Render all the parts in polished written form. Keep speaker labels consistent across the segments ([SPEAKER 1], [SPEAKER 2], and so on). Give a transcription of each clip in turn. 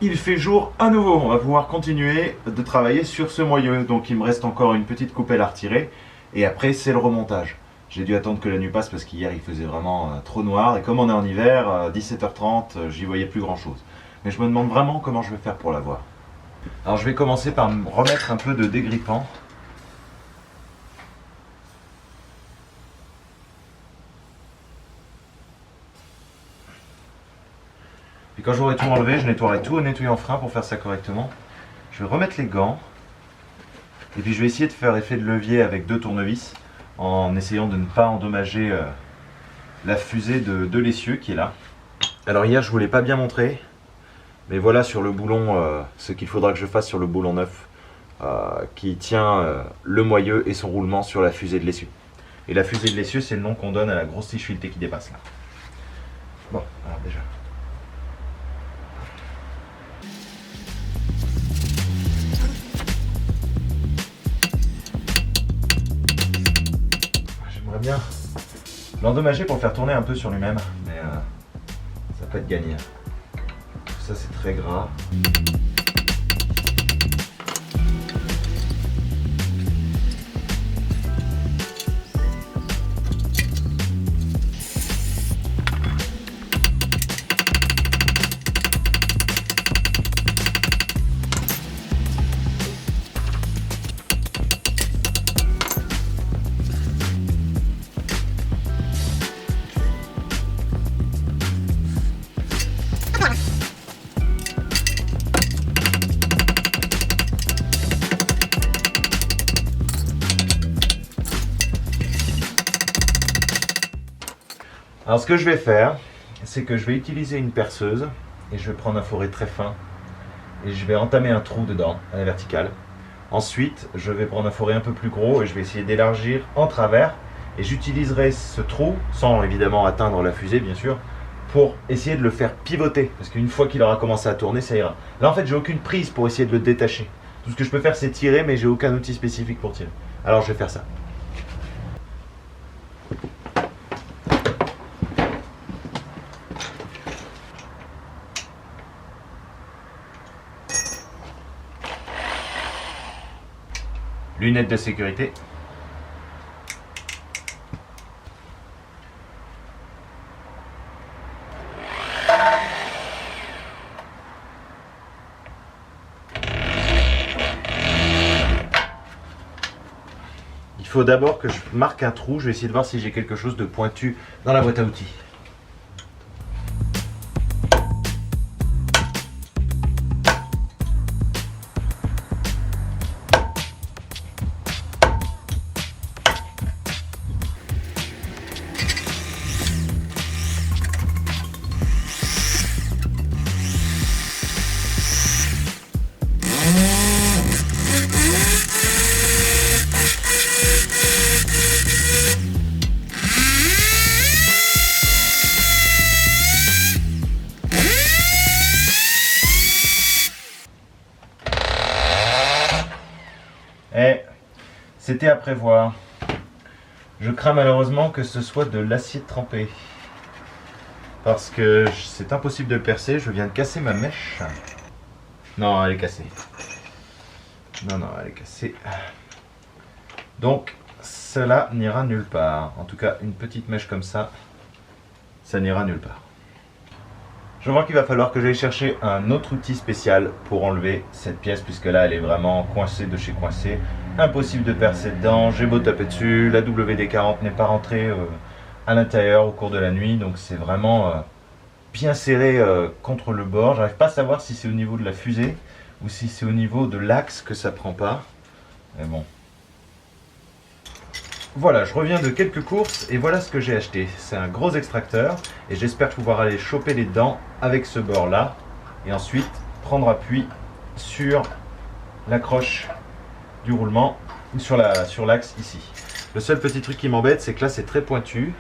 [SPEAKER 1] Il fait jour à nouveau, on va pouvoir continuer de travailler sur ce moyeu. Donc il me reste encore une petite coupelle à retirer et après c'est le remontage. J'ai dû attendre que la nuit passe parce qu'hier il faisait vraiment trop noir et comme on est en hiver, 17h30, j'y voyais plus grand chose. Mais je me demande vraiment comment je vais faire pour la voir. Alors je vais commencer par me remettre un peu de dégrippant. Et quand j'aurai tout enlevé, je nettoierai tout au nettoyant frein pour faire ça correctement. Je vais remettre les gants. Et puis je vais essayer de faire effet de levier avec 2 tournevis en essayant de ne pas endommager la fusée de l'essieu qui est là. Alors hier je ne vous l'ai pas bien montré, mais voilà sur le boulon ce qu'il faudra que je fasse sur le boulon neuf qui tient le moyeu et son roulement sur la fusée de l'essieu. Et la fusée de l'essieu c'est le nom qu'on donne à la grosse tige filetée qui dépasse là. Bon, alors déjà. Bien l'endommager pour le faire tourner un peu sur lui-même, mais ça peut être gagné. Ça c'est très gras. Alors ce que je vais faire, c'est que je vais utiliser une perceuse et je vais prendre un fourré très fin et je vais entamer un trou dedans à la verticale. Ensuite, je vais prendre un fourré un peu plus gros et je vais essayer d'élargir en travers et j'utiliserai ce trou, sans évidemment atteindre la fusée bien sûr, pour essayer de le faire pivoter parce qu'une fois qu'il aura commencé à tourner, ça ira. Là en fait, j'ai aucune prise pour essayer de le détacher. Tout ce que je peux faire, c'est tirer, mais j'ai aucun outil spécifique pour tirer. Alors je vais faire ça. Lunettes de sécurité. Il faut d'abord que je marque un trou. Je vais essayer de voir si j'ai quelque chose de pointu dans la boîte à outils. Et c'était à prévoir. Je crains malheureusement que ce soit de l'acier trempé. Parce que c'est impossible de le percer, je viens de casser ma mèche. Non, elle est cassée. Non, elle est cassée. Donc, cela n'ira nulle part. En tout cas, une petite mèche comme ça n'ira nulle part. Je vois qu'il va falloir que j'aille chercher un autre outil spécial pour enlever cette pièce, puisque là, elle est vraiment coincée de chez coincée. Impossible de percer dedans, j'ai beau taper dessus, la WD-40 n'est pas rentrée à l'intérieur au cours de la nuit, donc c'est vraiment bien serré contre le bord. J'arrive pas à savoir si c'est au niveau de la fusée ou si c'est au niveau de l'axe que ça prend pas. Mais bon. Voilà, je reviens de quelques courses et voilà ce que j'ai acheté. C'est un gros extracteur et j'espère pouvoir aller choper les dents avec ce bord là et ensuite prendre appui sur l'accroche du roulement sur l'axe ici. Le seul petit truc qui m'embête, c'est que là c'est très pointu,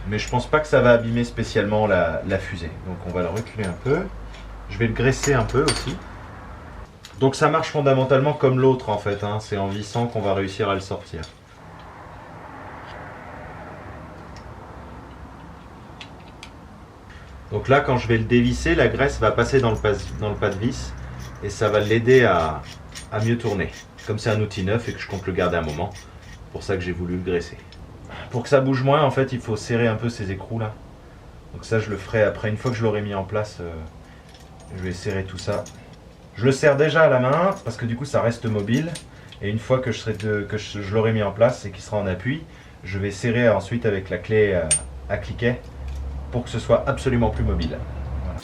[SPEAKER 1] mais je pense pas que ça va abîmer spécialement la fusée. Donc on va le reculer un peu. Je vais le graisser un peu aussi. Donc ça marche fondamentalement comme l'autre en fait, hein. C'est en vissant qu'on va réussir à le sortir. Donc là, quand je vais le dévisser, la graisse va passer dans le pas de vis et ça va l'aider à mieux tourner. Comme c'est un outil neuf et que je compte le garder un moment, c'est pour ça que j'ai voulu le graisser. Pour que ça bouge moins, en fait, il faut serrer un peu ces écrous là. Donc ça, je le ferai après, une fois que je l'aurai mis en place, je vais serrer tout ça. Je le serre déjà à la main parce que du coup ça reste mobile. Et une fois que je l'aurai mis en place et qu'il sera en appui, je vais serrer ensuite avec la clé à cliquet pour que ce soit absolument plus mobile. Voilà.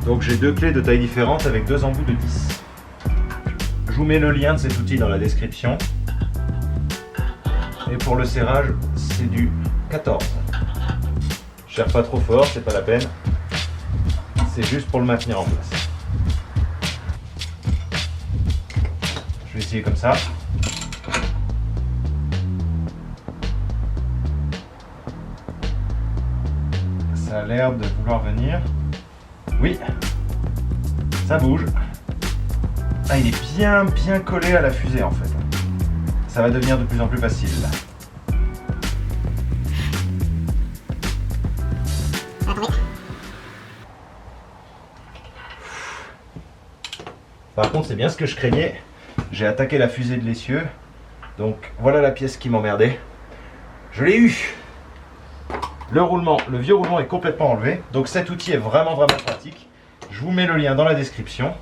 [SPEAKER 1] Donc j'ai deux clés de taille différente avec deux embouts de 10. Je vous mets le lien de cet outil dans la description. Et pour le serrage, c'est du 14. Je serre pas trop fort, c'est pas la peine. C'est juste pour le maintenir en place. Je vais essayer comme ça. Ça a l'air de vouloir venir. Oui, ça bouge. Ah, il est bien collé à la fusée en fait. Ça va devenir de plus en plus facile là. Par contre, c'est bien ce que je craignais. J'ai attaqué la fusée de l'essieu. Donc voilà la pièce qui m'emmerdait. Je l'ai eu. Le vieux roulement est complètement enlevé. Donc cet outil est vraiment pratique. Je vous mets le lien dans la description.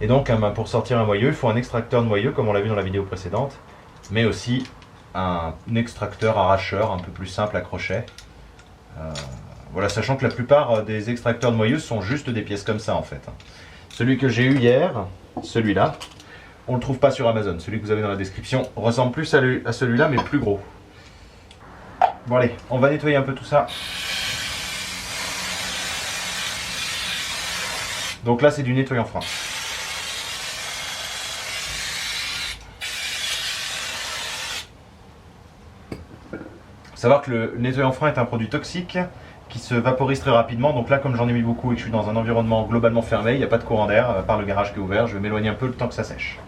[SPEAKER 1] Et donc pour sortir un moyeu, il faut un extracteur de moyeu comme on l'a vu dans la vidéo précédente. Mais aussi un extracteur arracheur un peu plus simple à crochet. Voilà, sachant que la plupart des extracteurs de moyeu sont juste des pièces comme ça en fait. Celui que j'ai eu hier, celui-là, on ne le trouve pas sur Amazon. Celui que vous avez dans la description ressemble plus à celui-là mais plus gros. Bon allez, on va nettoyer un peu tout ça. Donc là c'est du nettoyant frein. Faut savoir que le nettoyant frein est un produit toxique qui se vaporise très rapidement. Donc là, comme j'en ai mis beaucoup et que je suis dans un environnement globalement fermé, il n'y a pas de courant d'air, à part le garage qui est ouvert, je vais m'éloigner un peu le temps que ça sèche.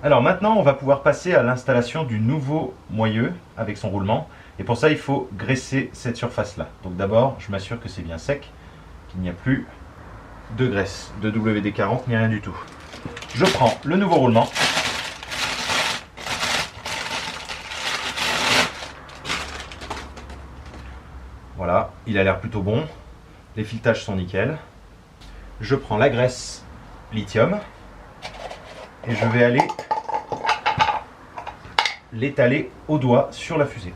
[SPEAKER 1] Alors maintenant, on va pouvoir passer à l'installation du nouveau moyeu avec son roulement. Et pour ça, il faut graisser cette surface-là. Donc d'abord, je m'assure que c'est bien sec, qu'il n'y a plus de graisse, de WD-40, ni rien du tout. Je prends le nouveau roulement. Voilà, il a l'air plutôt bon. Les filetages sont nickel. Je prends la graisse lithium et je vais aller l'étaler au doigt sur la fusée.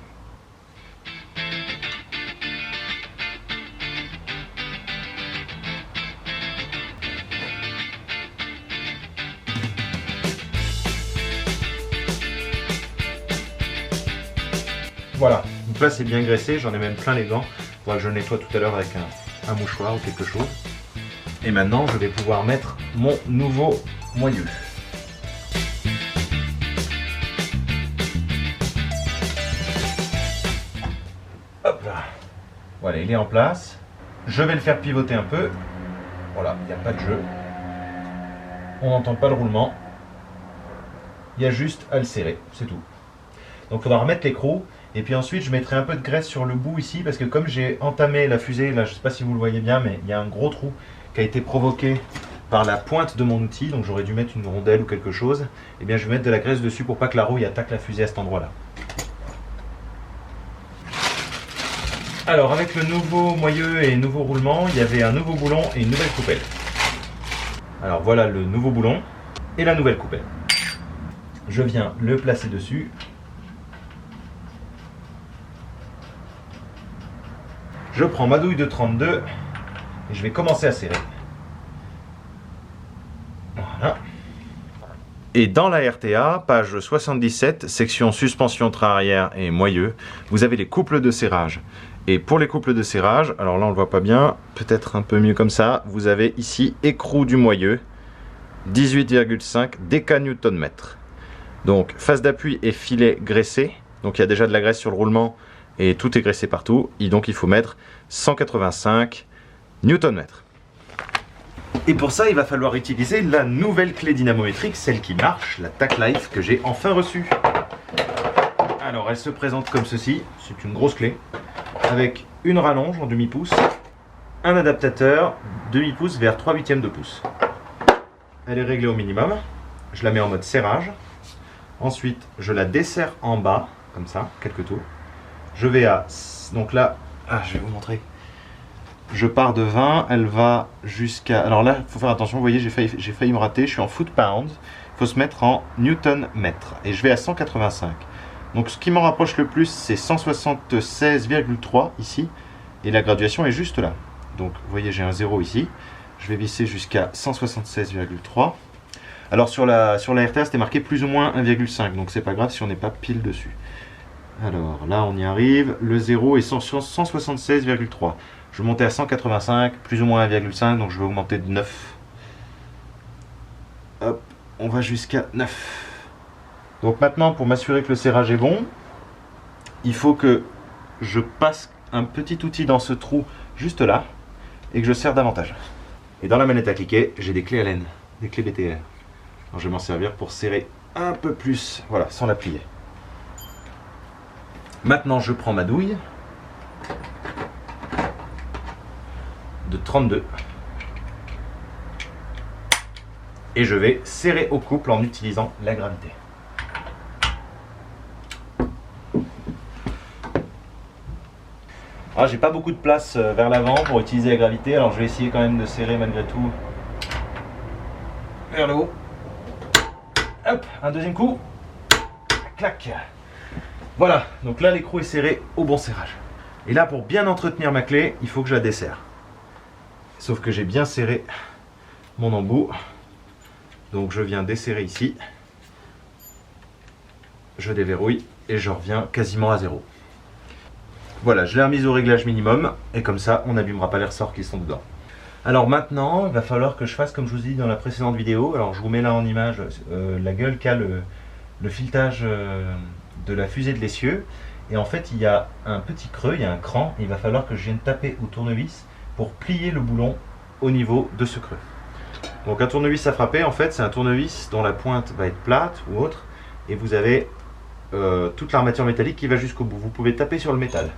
[SPEAKER 1] Voilà, donc là c'est bien graissé, j'en ai même plein les gants. Il faudra que je le nettoie tout à l'heure avec un mouchoir ou quelque chose. Et maintenant je vais pouvoir mettre mon nouveau moyeu. Hop là. Voilà, il est en place. Je vais le faire pivoter un peu. Voilà, il n'y a pas de jeu. On n'entend pas le roulement. Il y a juste à le serrer, c'est tout. Donc il faudra remettre l'écrou. Et puis ensuite je mettrai un peu de graisse sur le bout ici parce que comme j'ai entamé la fusée, là je ne sais pas si vous le voyez bien, mais il y a un gros trou qui a été provoqué par la pointe de mon outil, donc j'aurais dû mettre une rondelle ou quelque chose. Et bien je vais mettre de la graisse dessus pour pas que la rouille attaque la fusée à cet endroit là. Alors avec le nouveau moyeu et nouveau roulement, il y avait un nouveau boulon et une nouvelle coupelle. Alors voilà le nouveau boulon et la nouvelle coupelle. Je viens le placer dessus. Je prends ma douille de 32 et je vais commencer à serrer. Voilà. Et dans la RTA, page 77, section suspension train arrière et moyeu, vous avez les couples de serrage. Et pour les couples de serrage, alors là on le voit pas bien, peut-être un peu mieux comme ça, vous avez ici écrou du moyeu, 18,5 déca-Nm. Donc face d'appui et filet graissé, donc il y a déjà de la graisse sur le roulement et tout est graissé partout, et donc il faut mettre 185 Nm. Et pour ça il va falloir utiliser la nouvelle clé dynamométrique, celle qui marche, la Tac Life que j'ai enfin reçue. Alors elle se présente comme ceci, c'est une grosse clé, avec une rallonge en demi-pouce, un adaptateur demi-pouce vers 3/8 de pouce. Elle est réglée au minimum, je la mets en mode serrage, ensuite je la desserre en bas, comme ça, quelques tours. Je vais à, donc là, je vais vous montrer, je pars de 20, elle va jusqu'à, alors là il faut faire attention, vous voyez j'ai failli me rater, je suis en foot-pounds, il faut se mettre en newton-mètre, et je vais à 185. Donc ce qui m'en rapproche le plus, c'est 176,3 ici, et la graduation est juste là. Donc vous voyez, j'ai un 0 ici, je vais visser jusqu'à 176,3. Alors sur la RTA, c'était marqué plus ou moins 1,5, donc c'est pas grave si on n'est pas pile dessus. Alors là, on y arrive, le 0 est 176,3. Je vais monter à 185, plus ou moins 1,5, donc je vais augmenter de 9. Hop, on va jusqu'à 9. Donc maintenant, pour m'assurer que le serrage est bon, il faut que je passe un petit outil dans ce trou juste là et que je serre davantage. Et dans la manette à cliquer, j'ai des clés Allen, des clés BTR. Alors je vais m'en servir pour serrer un peu plus, voilà, sans la plier. Maintenant, je prends ma douille de 32 et je vais serrer au couple en utilisant la gravité. J'ai pas beaucoup de place vers l'avant pour utiliser la gravité, alors je vais essayer quand même de serrer malgré tout vers le haut. Hop, un deuxième coup. Clac. Voilà, donc là l'écrou est serré au bon serrage. Et là, pour bien entretenir ma clé, il faut que je la desserre. Sauf que j'ai bien serré mon embout. Donc je viens desserrer ici. Je déverrouille et je reviens quasiment à zéro. Voilà, je l'ai remise au réglage minimum et comme ça, on n'abîmera pas les ressorts qui sont dedans. Alors maintenant, il va falloir que je fasse comme je vous ai dit dans la précédente vidéo. Alors je vous mets là en image la gueule qu'a le filetage de la fusée de l'essieu. Et en fait, il y a un petit creux, il y a un cran. Et il va falloir que je vienne taper au tournevis pour plier le boulon au niveau de ce creux. Donc un tournevis à frapper, en fait, c'est un tournevis dont la pointe va être plate ou autre. Et vous avez toute l'armature métallique qui va jusqu'au bout. Vous pouvez taper sur le métal.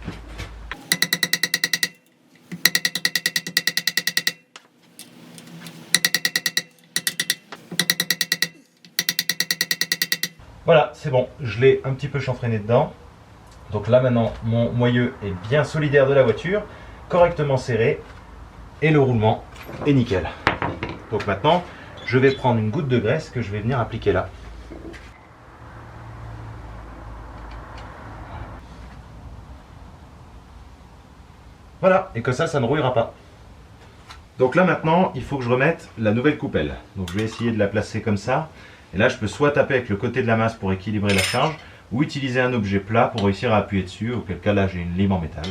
[SPEAKER 1] Voilà, c'est bon, je l'ai un petit peu chanfreiné dedans. Donc là maintenant, mon moyeu est bien solidaire de la voiture, correctement serré, et le roulement est nickel. Donc maintenant, je vais prendre une goutte de graisse que je vais venir appliquer là. Voilà, et que ça ne rouillera pas. Donc là maintenant, il faut que je remette la nouvelle coupelle. Donc je vais essayer de la placer comme ça. Et là, je peux soit taper avec le côté de la masse pour équilibrer la charge, ou utiliser un objet plat pour réussir à appuyer dessus, auquel cas là j'ai une lime en métal.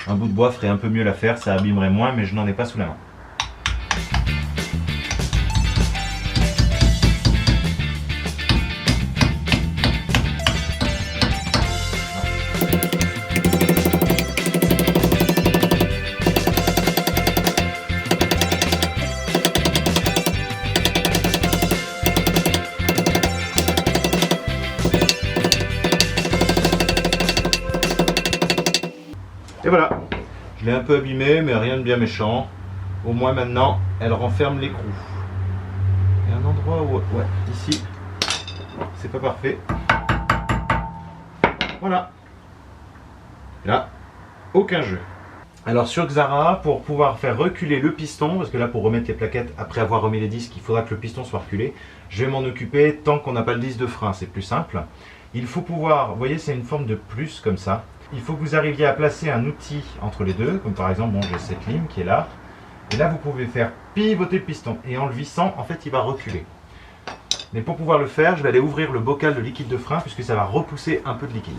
[SPEAKER 1] Un bout de bois ferait un peu mieux l'affaire, ça abîmerait moins, mais je n'en ai pas sous la main. Et voilà, je l'ai un peu abîmé, mais rien de bien méchant. Au moins maintenant, elle renferme l'écrou. Il y a un endroit où, ouais, ici, c'est pas parfait. Voilà. Et là, aucun jeu. Alors sur Xara, pour pouvoir faire reculer le piston, parce que là pour remettre les plaquettes après avoir remis les disques, il faudra que le piston soit reculé. Je vais m'en occuper tant qu'on n'a pas le disque de frein, c'est plus simple. Il faut pouvoir, vous voyez c'est une forme de plus comme ça. Il faut que vous arriviez à placer un outil entre les deux, comme par exemple, bon, j'ai cette lime qui est là. Et là, vous pouvez faire pivoter le piston. Et en le vissant, en fait, il va reculer. Mais pour pouvoir le faire, je vais aller ouvrir le bocal de liquide de frein, puisque ça va repousser un peu de liquide.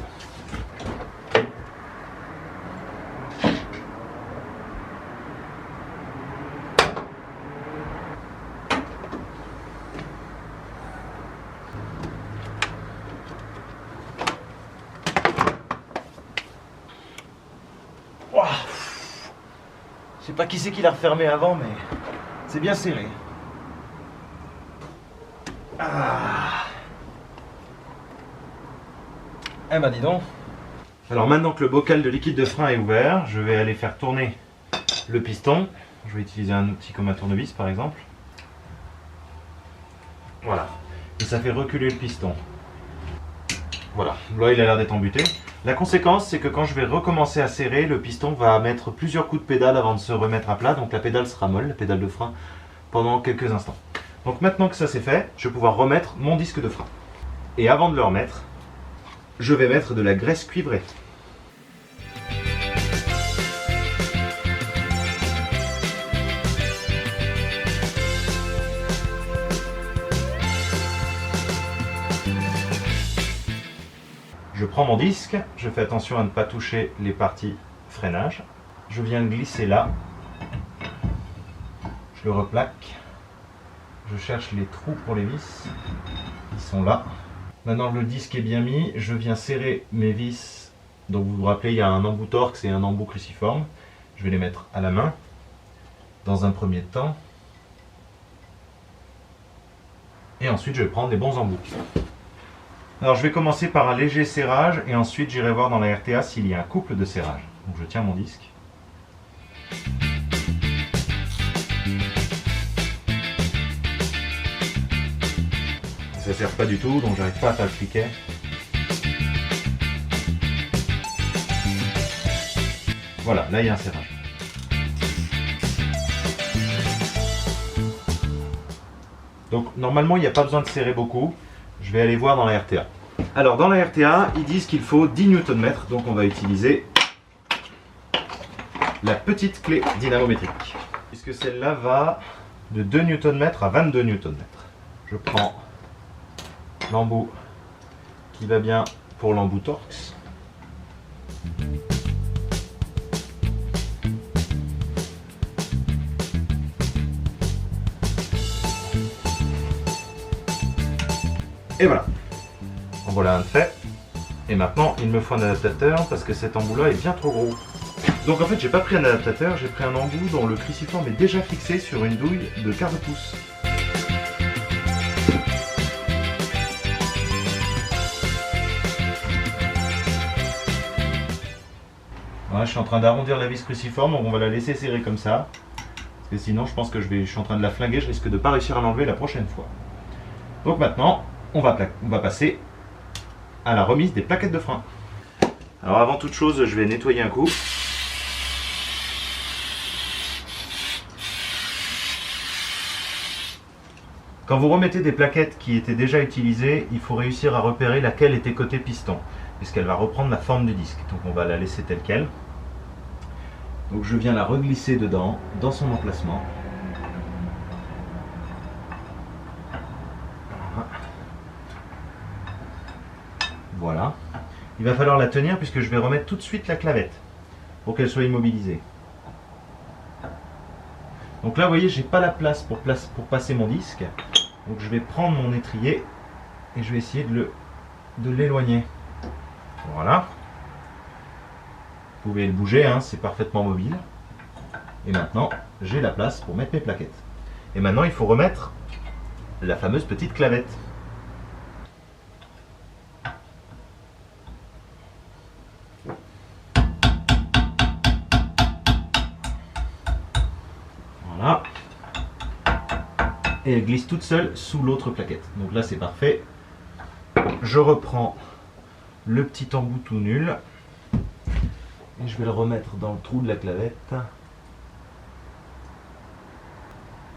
[SPEAKER 1] Je sais pas qui c'est qui l'a refermé avant, mais c'est bien serré. Ah. Eh ben dis donc. Alors maintenant que le bocal de liquide de frein est ouvert, je vais aller faire tourner le piston. Je vais utiliser un outil comme un tournevis par exemple. Voilà. Et ça fait reculer le piston. Voilà. Là il a l'air d'être embuté. La conséquence c'est que quand je vais recommencer à serrer, le piston va mettre plusieurs coups de pédale avant de se remettre à plat. Donc la pédale sera molle, la pédale de frein, pendant quelques instants. Donc maintenant que ça c'est fait, je vais pouvoir remettre mon disque de frein. Et avant de le remettre, je vais mettre de la graisse cuivrée. Je prends mon disque, je fais attention à ne pas toucher les parties freinage. Je viens le glisser là. Je le replaque. Je cherche les trous pour les vis. Ils sont là. Maintenant que le disque est bien mis, je viens serrer mes vis. Donc vous vous rappelez, il y a un embout Torx et un embout cruciforme. Je vais les mettre à la main dans un premier temps. Et ensuite je vais prendre les bons embouts. Alors je vais commencer par un léger serrage et ensuite j'irai voir dans la RTA s'il y a un couple de serrage. Donc je tiens mon disque. Ça ne sert pas du tout, donc j'arrive pas à faire le cliquet. Voilà, là il y a un serrage. Donc normalement il n'y a pas besoin de serrer beaucoup. Je vais aller voir dans la RTA. Alors dans la RTA, ils disent qu'il faut 10 Nm, donc on va utiliser la petite clé dynamométrique. Puisque celle-là va de 2 Nm à 22 Nm. Je prends l'embout qui va bien pour l'embout Torx. Et voilà. En voilà un de fait. Et maintenant, il me faut un adaptateur parce que cet embout-là est bien trop gros. Donc en fait, j'ai pas pris un adaptateur, j'ai pris un embout dont le cruciforme est déjà fixé sur une douille de quart de pouce. Voilà, je suis en train d'arrondir la vis cruciforme, donc on va la laisser serrer comme ça. Parce que sinon, je pense que je suis en train de la flinguer, je risque de pas réussir à l'enlever la prochaine fois. Donc maintenant, on va passer à la remise des plaquettes de frein. Alors avant toute chose, je vais nettoyer un coup. Quand vous remettez des plaquettes qui étaient déjà utilisées, il faut réussir à repérer laquelle était côté piston, puisqu'elle va reprendre la forme du disque. Donc on va la laisser telle quelle. Donc je viens la reglisser dedans, dans son emplacement. Voilà. Il va falloir la tenir puisque je vais remettre tout de suite la clavette pour qu'elle soit immobilisée. Donc là, vous voyez, j'ai pas la place pour passer mon disque. Donc je vais prendre mon étrier et je vais essayer de l'éloigner. Voilà. Vous pouvez le bouger, hein, c'est parfaitement mobile. Et maintenant, j'ai la place pour mettre mes plaquettes. Et maintenant, il faut remettre la fameuse petite clavette. Voilà. Et elle glisse toute seule sous l'autre plaquette. Donc là, c'est parfait. Je reprends le petit embout tout nul. Et je vais le remettre dans le trou de la clavette.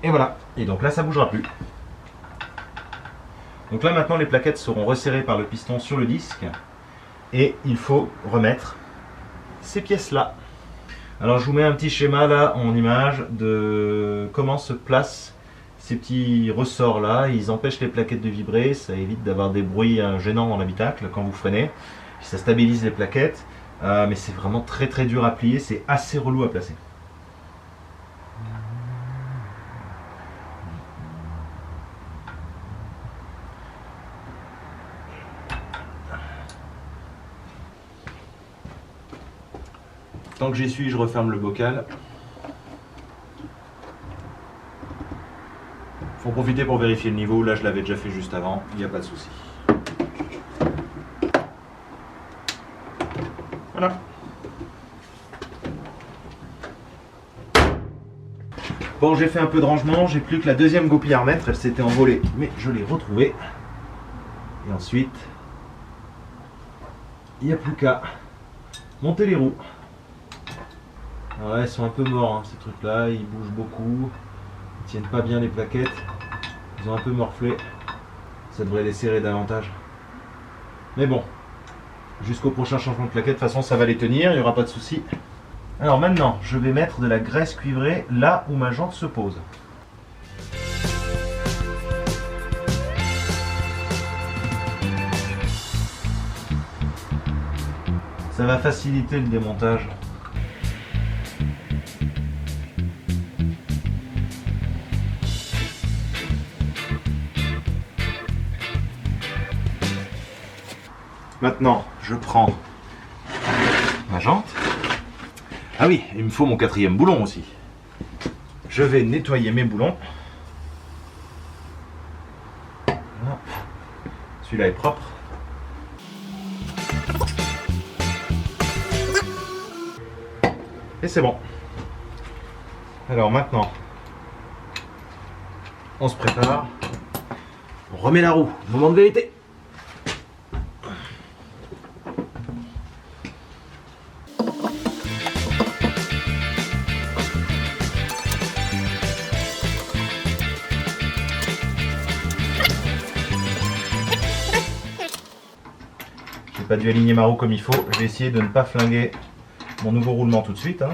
[SPEAKER 1] Et voilà. Et donc là, ça ne bougera plus. Donc là, maintenant, les plaquettes seront resserrées par le piston sur le disque. Et il faut remettre ces pièces-là. Alors, je vous mets un petit schéma là en image de comment se placent ces petits ressorts-là. Ils empêchent les plaquettes de vibrer. Ça évite d'avoir des bruits gênants dans l'habitacle quand vous freinez. Ça stabilise les plaquettes. Mais c'est vraiment très très dur à plier. C'est assez relou à placer. Tant que j'y suis, je referme le bocal. Faut profiter pour vérifier le niveau. Là, je l'avais déjà fait juste avant. Il n'y a pas de souci. Voilà. Bon, j'ai fait un peu de rangement. J'ai plus que la deuxième goupille à remettre. Elle s'était envolée, mais je l'ai retrouvée. Et ensuite, il n'y a plus qu'à monter les roues. Alors là, elles sont un peu morts, hein, ces trucs-là. Ils bougent beaucoup. Ils tiennent pas bien les plaquettes. Ils ont un peu morflé. Ça devrait les serrer davantage. Mais bon, jusqu'au prochain changement de plaquette, de toute façon, ça va les tenir. Il n'y aura pas de souci. Alors maintenant, je vais mettre de la graisse cuivrée là où ma jante se pose. Ça va faciliter le démontage. Maintenant, je prends ma jante. Ah oui, il me faut mon quatrième boulon aussi. Je vais nettoyer mes boulons. Voilà. Celui-là est propre. Et c'est bon. Alors maintenant, on se prépare. On remet la roue. Moment de vérité. J'ai pas dû aligner ma roue comme il faut. Je vais essayer de ne pas flinguer mon nouveau roulement tout de suite. Hein.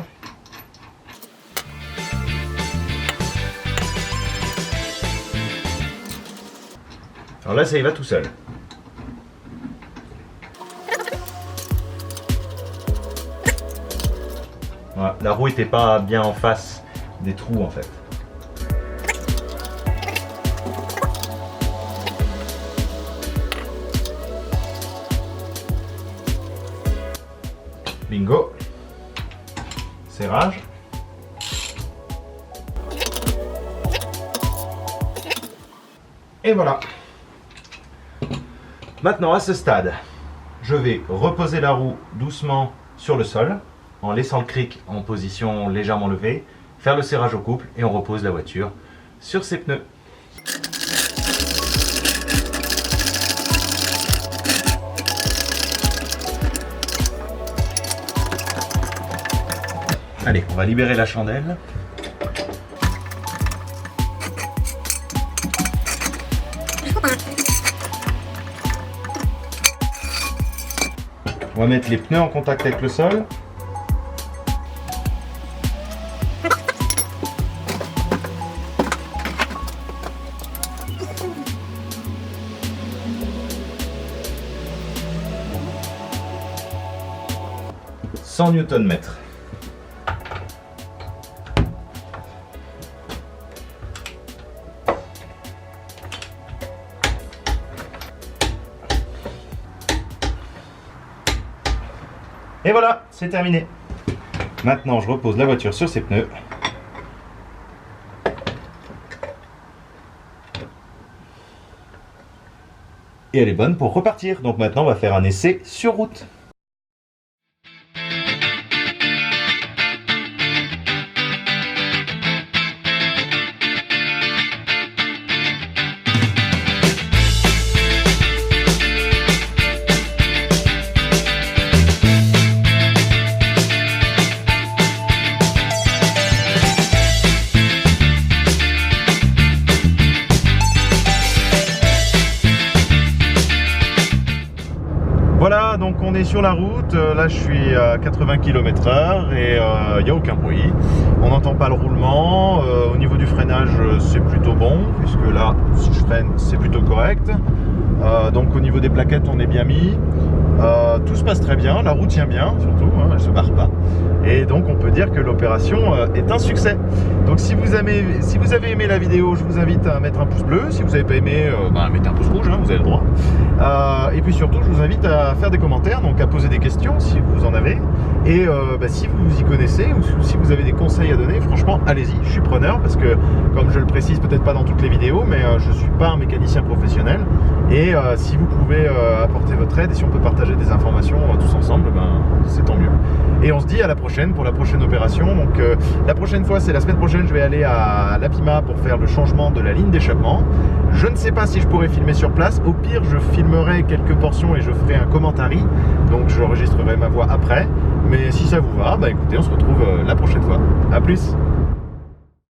[SPEAKER 1] Alors là, ça y va tout seul. Voilà, la roue n'était pas bien en face des trous en fait. Bingo. Serrage. Et voilà. Maintenant, à ce stade, je vais reposer la roue doucement sur le sol, en laissant le cric en position légèrement levée, faire le serrage au couple et on repose la voiture sur ses pneus. Allez, on va libérer la chandelle. On va mettre les pneus en contact avec le sol. « 100 Nm. Et voilà, c'est terminé. Maintenant, je repose la voiture sur ses pneus. Et elle est bonne pour repartir. Donc maintenant, on va faire un essai sur route. Voilà, donc on est sur la route, là je suis à 80 km/h et il n'y a aucun bruit. On n'entend pas le roulement, au niveau du freinage c'est plutôt bon, puisque là si je freine c'est plutôt correct. Donc au niveau des plaquettes on est bien mis. Tout se passe très bien, la roue tient bien, surtout, hein, elle ne se barre pas. Et donc on peut dire que l'opération est un succès. Donc si vous avez aimé la vidéo, je vous invite à mettre un pouce bleu. Si vous n'avez pas aimé, mettez un pouce rouge, hein, vous avez le droit. Et puis surtout, je vous invite à faire des commentaires, donc à poser des questions si vous en avez. Et si vous y connaissez ou si vous avez des conseils à donner, franchement, allez-y, je suis preneur parce que, comme je le précise peut-être pas dans toutes les vidéos, mais je ne suis pas un mécanicien professionnel. Et si vous pouvez apporter votre aide et si on peut partager des informations tous ensemble, c'est tant mieux. Et on se dit à la prochaine pour la prochaine opération. Donc la prochaine fois, c'est la semaine prochaine, je vais aller à l'Apima pour faire le changement de la ligne d'échappement. Je ne sais pas si je pourrai filmer sur place. Au pire, je filmerai quelques portions et je ferai un commentary. Donc j'enregistrerai ma voix après. Mais si ça vous va, écoutez, on se retrouve la prochaine fois. A plus!